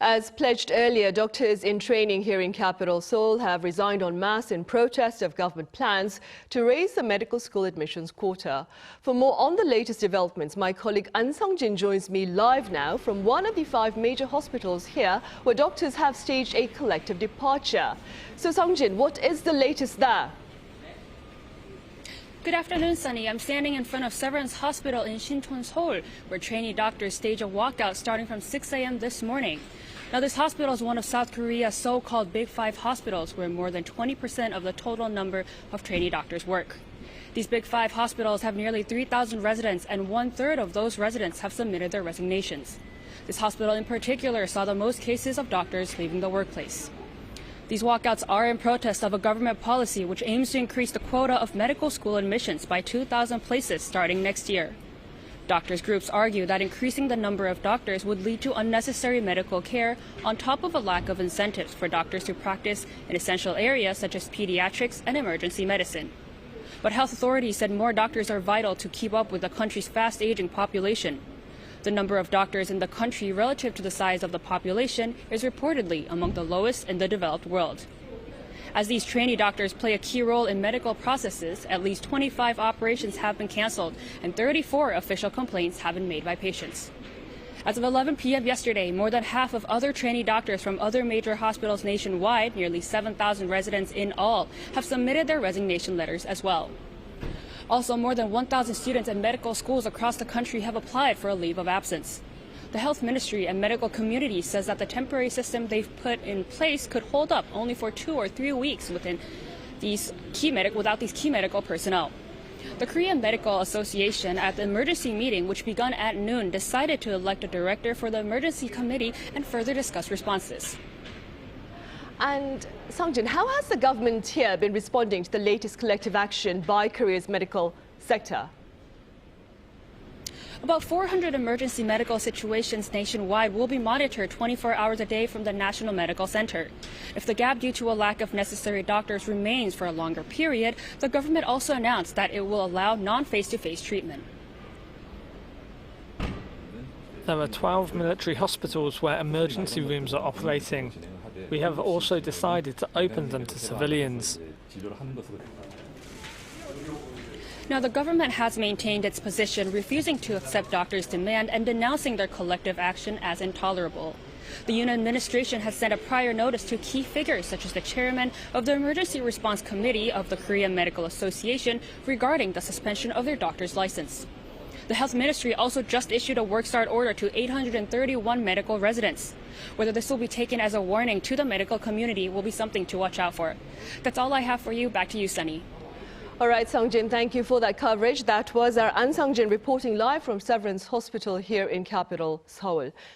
As pledged earlier, doctors in training here in Capital Seoul have resigned en masse in protest of government plans to raise the medical school admissions quota. For more on the latest developments, my colleague Ahn Sung-jin joins me live now from one of the 5 major hospitals here, where doctors have staged a collective departure. So Sung-jin, what is the latest there? Good afternoon, Sunny. I'm standing in front of Severance Hospital in Sinchon, Seoul, where trainee doctors stage a walkout starting from 6 a.m. this morning. Now, this hospital is one of South Korea's so-called Big 5 hospitals, where more than 20% of the total number of trainee doctors work. These Big 5 hospitals have nearly 3,000 residents, and 1/3 of those residents have submitted their resignations. This hospital in particular saw the most cases of doctors leaving the workplace. These walkouts are in protest of a government policy which aims to increase the quota of medical school admissions by 2,000 places starting next year. Doctors' groups argue that increasing the number of doctors would lead to unnecessary medical care on top of a lack of incentives for doctors to practice in essential areas such as pediatrics and emergency medicine. But health authorities said more doctors are vital to keep up with the country's fast-aging population. The number of doctors in the country relative to the size of the population is reportedly among the lowest in the developed world. As these trainee doctors play a key role in medical processes, at least 25 operations have been canceled and 34 official complaints have been made by patients. As of 11 p.m. yesterday, more than half of other trainee doctors from other major hospitals nationwide, nearly 7,000 residents in all, have submitted their resignation letters as well. Also, more than 1,000 students in medical schools across the country have applied for a leave of absence. The health ministry and medical community says that the temporary system they've put in place could hold up only for 2 or 3 weeks without these key medical personnel. The Korean Medical Association at the emergency meeting, which began at noon, decided to elect a director for the emergency committee and further discuss responses. And Sung-jin, how has the government here been responding to the latest collective action by Korea's medical sector? About 400 emergency medical situations nationwide will be monitored 24 hours a day from the National Medical Center. If the gap due to a lack of necessary doctors remains for a longer period, the government also announced that it will allow non-face-to-face treatment. There are 12 military hospitals where emergency rooms are operating. We have also decided to open them to civilians. Now, the government has maintained its position, refusing to accept doctors' demand and denouncing their collective action as intolerable. The Yoon administration has sent a prior notice to key figures such as the chairman of the Emergency Response Committee of the Korean Medical Association regarding the suspension of their doctor's license. The health ministry also just issued a work start order to 831 medical residents. Whether this will be taken as a warning to the medical community will be something to watch out for. That's all I have for you. Back to you, Sunny. All right, Sung-jin, thank you for that coverage. That was our Ahn Sung-jin reporting live from Severance Hospital here in Capital Seoul.